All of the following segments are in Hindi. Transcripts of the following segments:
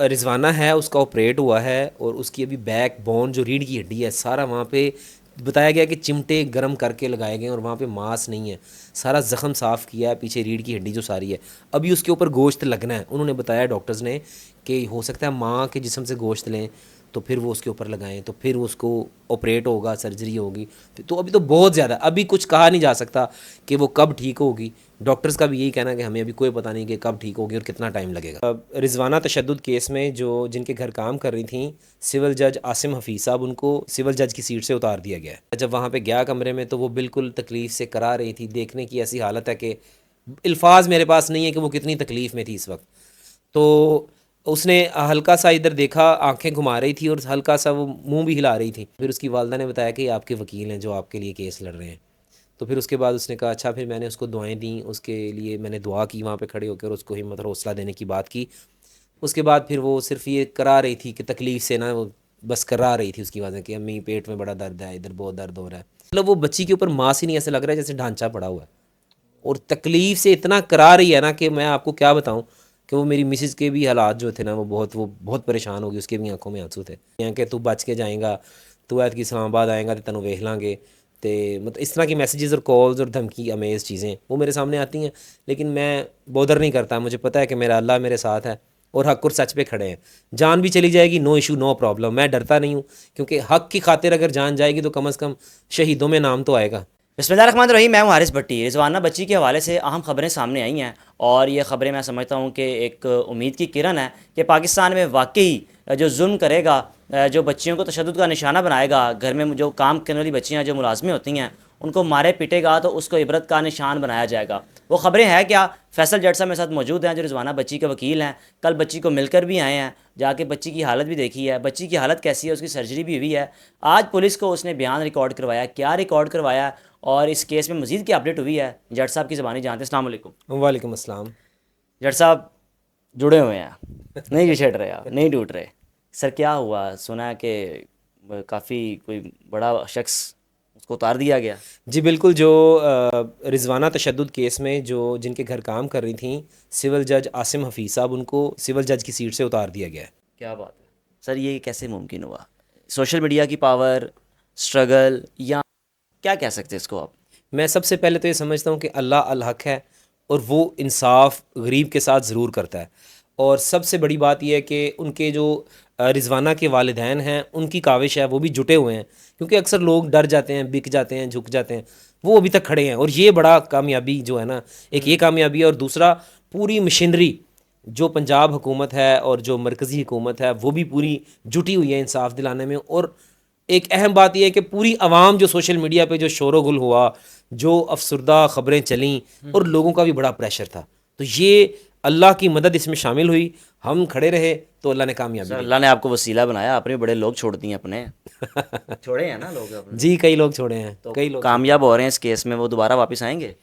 रिजवाना है, उसका ऑपरेट हुआ है और उसकी अभी बैक बोन जो रीढ़ की हड्डी है सारा वहाँ पे बताया गया कि चिमटे गर्म करके लगाए गए हैं और वहाँ पे मांस नहीं है, सारा ज़ख़म साफ़ किया है, पीछे रीढ़ की हड्डी जो सारी है अभी उसके ऊपर गोश्त लगना है। उन्होंने बताया डॉक्टर्स ने कि हो सकता है माँ के जिस्म से गोश्त लें तो फिर वो उसके ऊपर लगाएं तो फिर उसको ऑपरेट होगा, सर्जरी होगी। तो अभी तो बहुत ज़्यादा, अभी कुछ कहा नहीं जा सकता कि वो कब ठीक होगी। डॉक्टर्स का भी यही कहना है कि हमें अभी कोई पता नहीं कि कब ठीक होगी और कितना टाइम लगेगा। अब रिजवाना तशद्दुद केस में जो जिनके घर काम कर रही थी सिविल जज आसिम हफीज़ साहब, उनको सिविल जज की सीट से उतार दिया गया है। जब वहाँ पे गया कमरे में तो वो बिल्कुल तकलीफ़ से करा रही थी, देखने की ऐसी हालत है कि अल्फाज मेरे पास नहीं है कि वो कितनी तकलीफ़ में थी इस वक्त। तो उसने हल्का सा इधर देखा, आंखें घुमा रही थी और हल्का सा वो मुंह भी हिला रही थी। फिर उसकी वालदा ने बताया कि ये आपके वकील हैं जो आपके लिए केस लड़ रहे हैं। तो फिर उसके बाद उसने कहा अच्छा। फिर मैंने उसको दुआएं दी, उसके लिए मैंने दुआ की वहाँ पे खड़े होकर, उसको हिम्मत और हौसला देने की बात की। उसके बाद फिर वो सिर्फ ये करा रही थी कि तकलीफ़ से ना वो बस करा रही थी उसकी आवाज़ें कि अम्मी पेट में बड़ा दर्द है, इधर बहुत दर्द हो रहा है। मतलब वो बच्ची के ऊपर मांस ही नहीं, ऐसे लग रहा है जैसे ढांचा पड़ा हुआ है और तकलीफ़ से इतना करा रही है ना कि मैं आपको क्या बताऊं कि वो मेरी मिसेज़ के भी हालात जो थे ना वो बहुत परेशान हो गई। उसके भी आंखों में आंसू थे कि तू बच के जाएगा, तू ऐत की इस्लामाबाद आएगा तो तेनों वेख लांगे। तो मतलब इस तरह की मैसेजेस और कॉल्स और धमकी अमेज़ चीज़ें वो मेरे सामने आती हैं, लेकिन मैं बॉदर नहीं करता। मुझे पता है कि मेरा अल्लाह मेरे साथ है और हक और सच पे खड़े हैं। जान भी चली जाएगी, नो इशू नो प्रॉब्लम, मैं डरता नहीं हूँ, क्योंकि हक की खातिर अगर जान जाएगी तो कम से कम शहीदों में नाम तो आएगा। बिस्मिल्लाहिर्रहमानिर्रहीम। मैं हूं हारिस भट्टी। रिजवाना बच्ची के हवाले से अहम खबरें सामने आई हैं और ये खबरें मैं समझता हूं कि एक उम्मीद की किरण है कि पाकिस्तान में वाकई जो जुल्म करेगा, जो बच्चियों को तशद्दुद का निशाना बनाएगा, घर में जो काम करने वाली बच्चियां जो मुलाजमें होती हैं उनको मारे पीटेगा, तो उसको इबरत का निशान बनाया जाएगा। वो खबरें हैं क्या? फैसल जट साहब मेरे साथ मौजूद हैं जो रिजवाना बच्ची के वकील हैं। कल बच्ची को मिलकर भी आए हैं, जाके बच्ची की हालत भी देखी है, बच्ची की हालत कैसी है, उसकी सर्जरी भी हुई है। आज पुलिस को उसने बयान रिकॉर्ड करवाया, क्या रिकॉर्ड करवाया और इस केस में मज़ीद क्या अपडेट हुई है, जट साहब की ज़बानी जानते हैं। अस्सलाम वालेकुम। वालेकुम अस्सलाम। जट साहब जुड़े हुए हैं, नहीं छिड़ रहे आप, नहीं टूट रहे। सर क्या हुआ? सुना है कि काफ़ी कोई बड़ा शख्स उसको उतार दिया गया। जी बिल्कुल, जो रिजवाना तशद्दुद केस में जो जिनके घर काम कर रही थी सिविल जज आसिम हफीज़ साहब, उनको सिविल जज की सीट से उतार दिया गया है। क्या बात है सर, ये कैसे मुमकिन हुआ? सोशल मीडिया की पावर, स्ट्रगल, या क्या कह सकते हैं इसको आप? मैं सबसे पहले तो ये समझता हूँ कि अल्लाह अल हक है और वो इंसाफ गरीब के साथ ज़रूर करता है। और सबसे बड़ी बात यह है कि उनके जो रिजवाना के वालिदैन हैं उनकी काविश है, वो भी जुटे हुए हैं, क्योंकि अक्सर लोग डर जाते हैं, बिक जाते हैं, झुक जाते हैं। वो अभी तक खड़े हैं और ये बड़ा कामयाबी जो है ना, एक ये कामयाबी है और दूसरा पूरी मशीनरी जो पंजाब हुकूमत है और जो मरकज़ी हुकूमत है वो भी पूरी जुटी हुई है इंसाफ दिलाने में। और एक अहम बात यह है कि पूरी आवाम जो सोशल मीडिया पे जो शोर गुल हुआ, जो अफसरदा ख़बरें चलीं और लोगों का भी बड़ा प्रेशर था, तो ये अल्लाह की मदद इसमें शामिल हुई। हम खड़े रहे तो अल्लाह ने कामयाबी सर दी। अल्लाह ने आपको वसीला बनाया, आपने भी बड़े लोग छोड़ दिए अपने। छोड़े हैं ना लोग अपने, जी कई लोग छोड़े हैं, तो कई लोग छोड़े हैं। कामयाब हो रहे हैं इस केस में, वो दोबारा वापस आएंगे?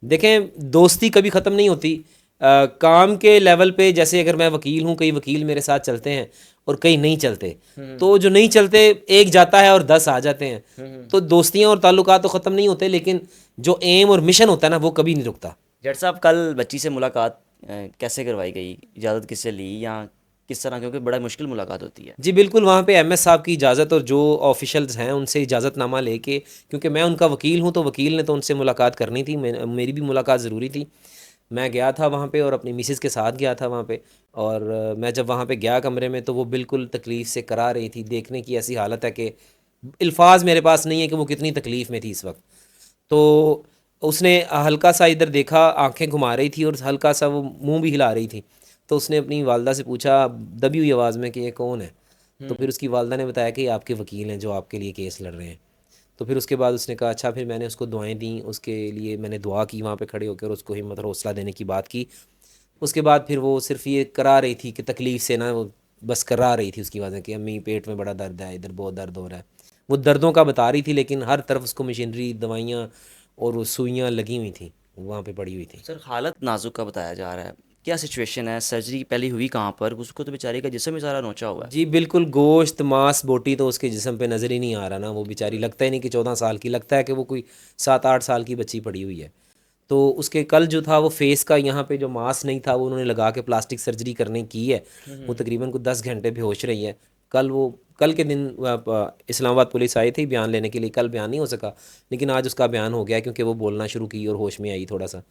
देखें, दोस्ती कभी ख़त्म नहीं होती। काम के लेवल पे जैसे अगर मैं वकील हूँ, कई वकील मेरे साथ चलते हैं और कई नहीं चलते। तो जो नहीं चलते, एक जाता है और 10 आ जाते हैं। तो दोस्तियाँ और ताल्लुकात तो ख़त्म नहीं होते, लेकिन जो एम और मिशन होता है ना वो कभी नहीं रुकता। जट साहब कल बच्ची से मुलाकात कैसे करवाई गई? इजाज़त किससे ली या किस तरह? क्योंकि बड़ा मुश्किल मुलाकात होती है। जी बिल्कुल, वहाँ पे एमएस साहब की इजाज़त और जो ऑफिशियल्स हैं उनसे इजाज़तनामा लेके, क्योंकि मैं उनका वकील हूँ तो वकील ने तो उनसे मुलाकात करनी थी, मेरी भी मुलाकात ज़रूरी थी। मैं गया था वहाँ पे और अपनी मिसेज़ के साथ गया था वहाँ पे। और मैं जब वहाँ पे गया कमरे में तो वो बिल्कुल तकलीफ़ से करा रही थी, देखने की ऐसी हालत है कि अल्फाज मेरे पास नहीं है कि वो कितनी तकलीफ़ में थी इस वक्त। तो उसने हल्का सा इधर देखा, आंखें घुमा रही थी और हल्का सा वो मुंह भी हिला रही थी। तो उसने अपनी वालदा से पूछा दबी हुई आवाज़ में कि ये कौन है। तो फिर उसकी वालदा ने बताया कि ये आपके वकील हैं जो आपके लिए केस लड़ रहे हैं। तो फिर उसके बाद उसने कहा अच्छा। फिर मैंने उसको दुआएं दी, उसके लिए मैंने दुआ की वहाँ पे खड़े होकर, उसको हिम्मत और हौसला देने की बात की। उसके बाद फिर वो सिर्फ ये करा रही थी कि तकलीफ़ से ना वो बस करा रही थी उसकी आवाज़ें कि अम्मी पेट में बड़ा दर्द है, इधर बहुत दर्द हो रहा है। वो दर्दों का बता रही थी, लेकिन हर तरफ उसको मशीनरी, दवाइयाँ और वो सुइयाँ लगी हुई थी, वहाँ पे पड़ी हुई थी। सर हालत नाजुक का बताया जा रहा है, क्या सिचुएशन है? सर्जरी पहली हुई कहाँ पर? उसको तो बेचारे का जिस्म ही सारा नोचा हुआ है। जी बिल्कुल, गोश्त मांस बोटी तो उसके जिस्म पे नज़र ही नहीं आ रहा ना। वो बेचारी लगता ही नहीं कि 14 साल की, लगता है कि वो कोई 7-8 साल की बच्ची पड़ी हुई है। तो उसके कल जो था वो फेस का यहाँ पे जो मास्क नहीं था वो उन्होंने लगा के प्लास्टिक सर्जरी करने की है। वो तकरीबन को 10 घंटे बेहोश रही है। कल के दिन इस्लामाबाद पुलिस आई थी बयान लेने के लिए, कल बयान नहीं हो सका, लेकिन आज उसका बयान हो गया क्योंकि वो बोलना शुरू की और होश में आई थोड़ा सा।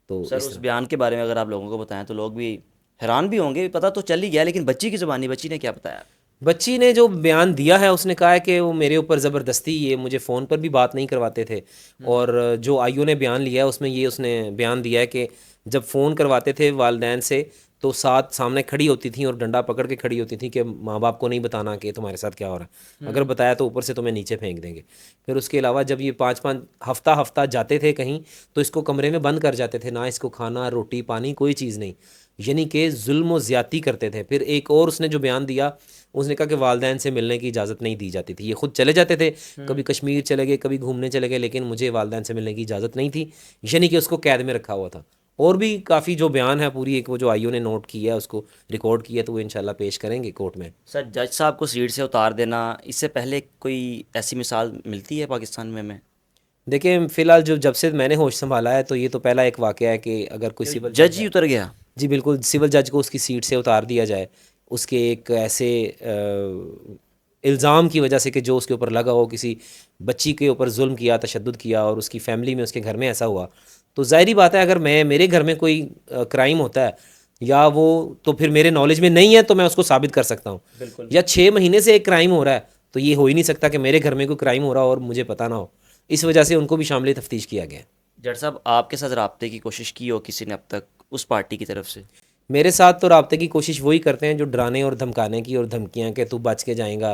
तो सर इस उस तरह बयान के बारे में अगर आप लोगों को बताएं तो लोग भी हैरान भी होंगे, पता तो चल ही गया, लेकिन बच्ची की ज़ुबानी बच्ची ने क्या बताया? बच्ची ने जो बयान दिया है उसने कहा है कि वो मेरे ऊपर ज़बरदस्ती ये मुझे फ़ोन पर भी बात नहीं करवाते थे। और जो आईओ ने बयान लिया है उसमें ये उसने बयान दिया है कि जब फ़ोन करवाते थे वालदैन से तो साथ सामने खड़ी होती थी और डंडा पकड़ के खड़ी होती थी कि माँ बाप को नहीं बताना कि तुम्हारे साथ क्या हो रहा है, अगर बताया तो ऊपर से तुम्हें नीचे फेंक देंगे। फिर उसके अलावा जब ये 5-5 हफ्ता हफ्ता जाते थे कहीं तो इसको कमरे में बंद कर जाते थे, ना इसको खाना रोटी पानी कोई चीज़ नहीं, यानी कि जुल्म व ज़्यादती करते थे। फिर एक और उसने जो बयान दिया उसने कहा कि वालदैन से मिलने की इजाज़त नहीं दी जाती थी। ये खुद चले जाते थे, कभी कश्मीर चले गए कभी घूमने चले गए, लेकिन मुझे वालदैन से मिलने की इजाज़त नहीं थी, यानी कि उसको कैद में रखा हुआ था। और भी काफ़ी जो बयान है पूरी एक वो जो आईओ ने नोट किया है उसको रिकॉर्ड किया, तो वो इंशाल्लाह पेश करेंगे कोर्ट में। सर जज साहब को सीट से उतार देना, इससे पहले कोई ऐसी मिसाल मिलती है पाकिस्तान में हमें? देखिए फ़िलहाल जो जब से मैंने होश संभाला है तो ये तो पहला एक वाक़या है कि अगर कोई सिविल जज जज ही है। उतर गया? जी बिल्कुल, सिविल जज को उसकी सीट से उतार दिया जाए उसके एक ऐसे इल्ज़ाम की वजह से कि जो उसके ऊपर लगा हो, किसी बच्ची के ऊपर जुल्म किया, तशद्दुद किया और उसकी फ़ैमिली में उसके घर में ऐसा हुआ। तो ज़ाहिर बात है अगर मेरे घर में कोई क्राइम होता है या वो तो फिर मेरे नॉलेज में नहीं है तो मैं उसको साबित कर सकता हूँ। बिल्कुल। या 6 महीने से एक क्राइम हो रहा है तो ये हो ही नहीं सकता कि मेरे घर में कोई क्राइम हो रहा हो और मुझे पता ना हो। इस वजह से उनको भी शामिल तफ्तीश किया गया है। जज साहब आपके साथ रबते की कोशिश की हो किसी ने अब तक उस पार्टी की तरफ से? मेरे साथ तो राब्ते की कोशिश वही करते हैं जो डराने और धमकाने की और धमकियाँ कि तू बच के जाएगा,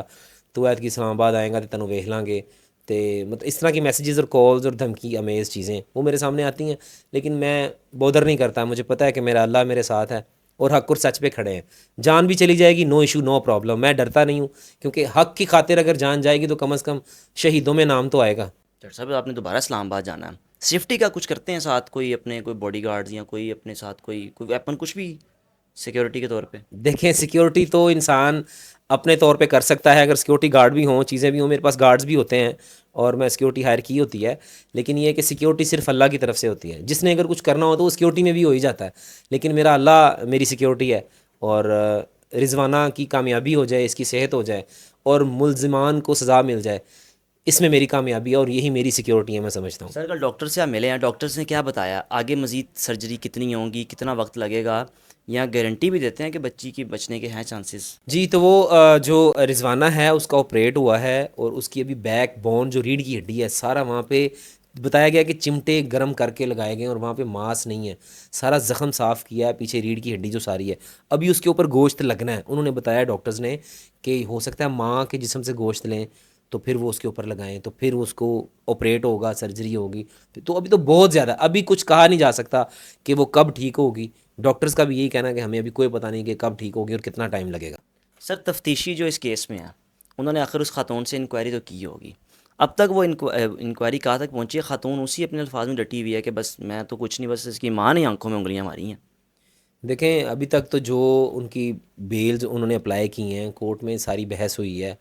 तू ऐत की इस्लामाबाद आएगा तो तेनों वेख लांगे। तो मतलब इस तरह की मैसेजेस और कॉल्स और धमकी अमेज़ चीज़ें वो मेरे सामने आती हैं, लेकिन मैं बॉदर नहीं करता। मुझे पता है कि मेरा अल्लाह मेरे साथ है और हक और सच पे खड़े हैं। जान भी चली जाएगी नो इशू नो प्रॉब्लम, मैं डरता नहीं हूँ, क्योंकि हक की खातिर अगर जान जाएगी तो कम अज़ कम शहीदों में नाम तो आएगा। जज साहब आपने दोबारा इस्लामाबाद जाना है, सेफ्टी का कुछ करते हैं साथ, कोई अपने कोई बॉडीगार्ड्स या कोई अपने साथ कोई वेपन कुछ भी सिक्योरिटी के तौर पे? देखें सिक्योरिटी तो इंसान अपने तौर पे कर सकता है, अगर सिक्योरिटी गार्ड भी हों चीज़ें भी हों, मेरे पास गार्ड्स भी होते हैं और मैं सिक्योरिटी हायर की होती है। लेकिन ये है कि सिक्योरिटी सिर्फ अल्लाह की तरफ से होती है, जिसने अगर कुछ करना हो तो वो सिक्योरिटी में भी हो ही जाता है। लेकिन मेरा अल्लाह मेरी सिक्योरिटी है और रिजवाना की कामयाबी हो जाए, इसकी सेहत हो जाए और मुलजिमान को सज़ा मिल जाए, इसमें मेरी कामयाबी है और यही मेरी सिक्योरिटी है, मैं समझता हूँ। सर कल डॉक्टर से आप मिले हैं, डॉक्टर्स ने क्या बताया आगे मज़ीद सर्जरी कितनी होंगी, कितना वक्त लगेगा, या गारंटी भी देते हैं कि बच्ची की बचने के हैं चांसेस? जी तो वो जो रिजवाना है उसका ऑपरेट हुआ है और उसकी अभी बैक बोन जो रीढ़ की हड्डी है सारा वहाँ पे बताया गया कि चिमटे गर्म करके लगाए गए हैं और वहाँ पे मांस नहीं है, सारा ज़ख़म साफ़ किया है, पीछे रीढ़ की हड्डी जो सारी है अभी उसके ऊपर गोश्त लगना है। उन्होंने बताया डॉक्टर्स ने कि हो सकता है माँ के जिस्म से गोश्त लें तो फिर वो उसके ऊपर लगाएं तो फिर उसको ऑपरेट होगा, सर्जरी होगी। तो अभी तो बहुत ज़्यादा, अभी कुछ कहा नहीं जा सकता कि वो कब ठीक होगी। डॉक्टर्स का भी यही कहना है कि हमें अभी कोई पता नहीं कि कब ठीक होगी और कितना टाइम लगेगा। सर तफ्तीशी जो इस केस में है, उन्होंने आखिर उस खातून से इंक्वायरी तो की होगी, अब तक वो इंक्वायरी कहाँ तक पहुंची है? खातून उसी अपने अल्फाज में डटी हुई है कि बस मैं तो कुछ नहीं, बस इसकी माँ ने आंखों में उंगलियां मारी हैं। देखें अभी तक तो जो उनकी बेल्स उन्होंने अप्लाई की हैं कोर्ट में सारी बहस हुई है,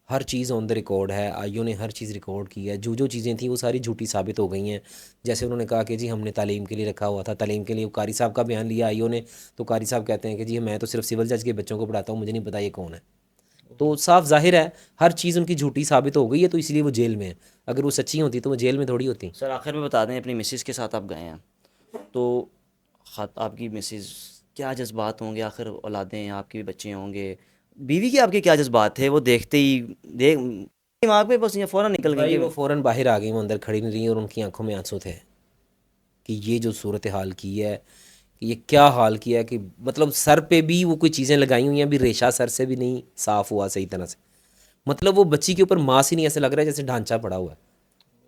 हर चीज़ ऑन द रिकॉर्ड है, आईओ ने हर चीज़ रिकॉर्ड की है। जो जो चीज़ें थी वो सारी झूठी साबित हो गई हैं। जैसे उन्होंने कहा कि जी हमने तालीम के लिए रखा हुआ था, तालीम के लिए वो कारी साहब का बयान लिया आईओ ने, तो कारी साहब कहते हैं कि जी मैं तो सिर्फ सिविल जज के बच्चों को पढ़ाता हूँ, मुझे नहीं पता ये कौन है। तो साफ जाहिर है हर चीज़ उनकी झूठी साबित हो गई है, तो इसलिए वो जेल में है। अगर वो सच्ची होती तो वो जेल में थोड़ी होती। सर आखिर में बता दें, अपनी मिसिज़ के साथ आप गए हैं, तो आपकी मिसिज़ क्या जज्बात होंगे? आखिर औलादें हैं, आपके भी बच्चे होंगे, बीवी के आपके क्या जज्बात थे वो देखते ही? देख दिमाग पे बस ये फ़ौरन निकल गई भाई कि वो फ़ौरन बाहर आ गई, वो अंदर खड़ी नहीं रही और उनकी आंखों में आंसू थे कि ये जो सूरत हाल की है, कि ये क्या हाल किया है, कि मतलब सर पे भी वो कोई चीज़ें लगाई हुई हैं, अभी रेशा सर से भी नहीं साफ़ हुआ सही तरह से। मतलब वो बच्ची के ऊपर मांस ही नहीं, ऐसे लग रहा है जैसे ढांचा पड़ा हुआ है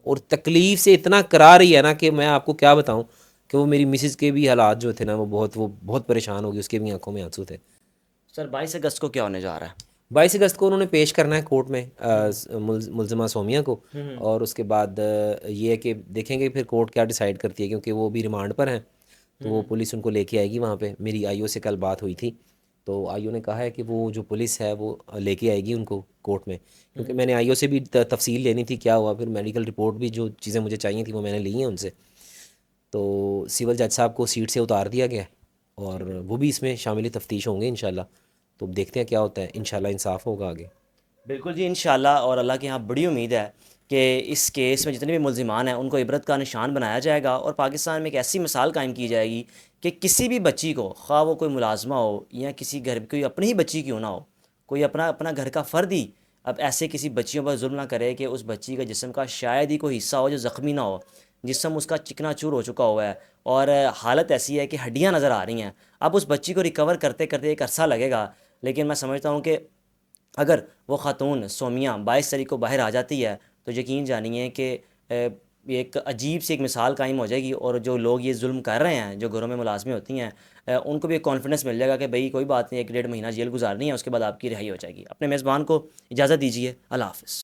और तकलीफ़ से इतना करा रही है ना कि मैं आपको क्या बताऊं कि वो मेरी मिसिज़ के भी हालात जो थे ना वो बहुत परेशान हो गई, उसके भी आंखों में आंसू थे। सर 22 अगस्त को क्या होने जा रहा है? 22 अगस्त को उन्होंने पेश करना है कोर्ट में मुलजिमा सोमिया को। और उसके बाद ये है कि देखेंगे फिर कोर्ट क्या डिसाइड करती है, क्योंकि वो भी रिमांड पर हैं तो वो पुलिस उनको लेके आएगी वहाँ पे। मेरी आईओ से कल बात हुई थी तो आईओ ने कहा है कि वो जो पुलिस है वो लेके आएगी उनको कोर्ट में, क्योंकि मैंने आईओ से भी तफसील लेनी थी क्या हुआ, फिर मेडिकल रिपोर्ट भी जो चीज़ें मुझे चाहिए थी वो मैंने ली हैं उनसे। तो सिविल जज साहब को सीट से उतार दिया गया है और वो भी इसमें शामिल तफ्तीश होंगे इंशाल्लाह। तो अब देखते हैं क्या होता है, इंशाल्लाह इंसाफ होगा आगे। बिल्कुल जी, इंशाल्लाह। और अल्लाह की यहाँ बड़ी उम्मीद है कि इस केस में जितने भी मुल्ज़िमान हैं उनको इबरत का निशान बनाया जाएगा और पाकिस्तान में एक ऐसी मिसाल कायम की जाएगी कि किसी भी बच्ची को, ख़्वाह वो कोई मुलाजमा हो या किसी घर कोई अपनी ही बच्ची क्यों ना हो, कोई अपना अपना घर का फ़र्द ही अब ऐसे किसी बच्चियों पर जुल्म ना करे कि उस बच्ची का जिस्म का शायद ही कोई हिस्सा हो जो ज़ख्मी ना हो, जिस्म उसका चिकना चूर हो चुका हुआ है और हालत ऐसी है कि हड्डियाँ नज़र आ रही हैं। अब उस बच्ची को रिकवर करते करते एक अरसा लगेगा, लेकिन मैं समझता हूँ कि अगर वो ख़ातून सोमिया 22 तारीख को बाहर आ जाती है तो यकीन जानिए कि एक अजीब सी एक मिसाल कायम हो जाएगी और जो लोग ये जुल्म कर रहे हैं, जो घरों में मुलाजमें होती हैं, उनको भी एक कॉन्फिडेंस मिल जाएगा कि भाई कोई बात नहीं, 1 डेढ़ महीना जेल गुजारनी है, उसके बाद आपकी रिहाई हो जाएगी। अपने मेज़बान को इजाज़त दीजिए। अल्लाह हाफ़िज़।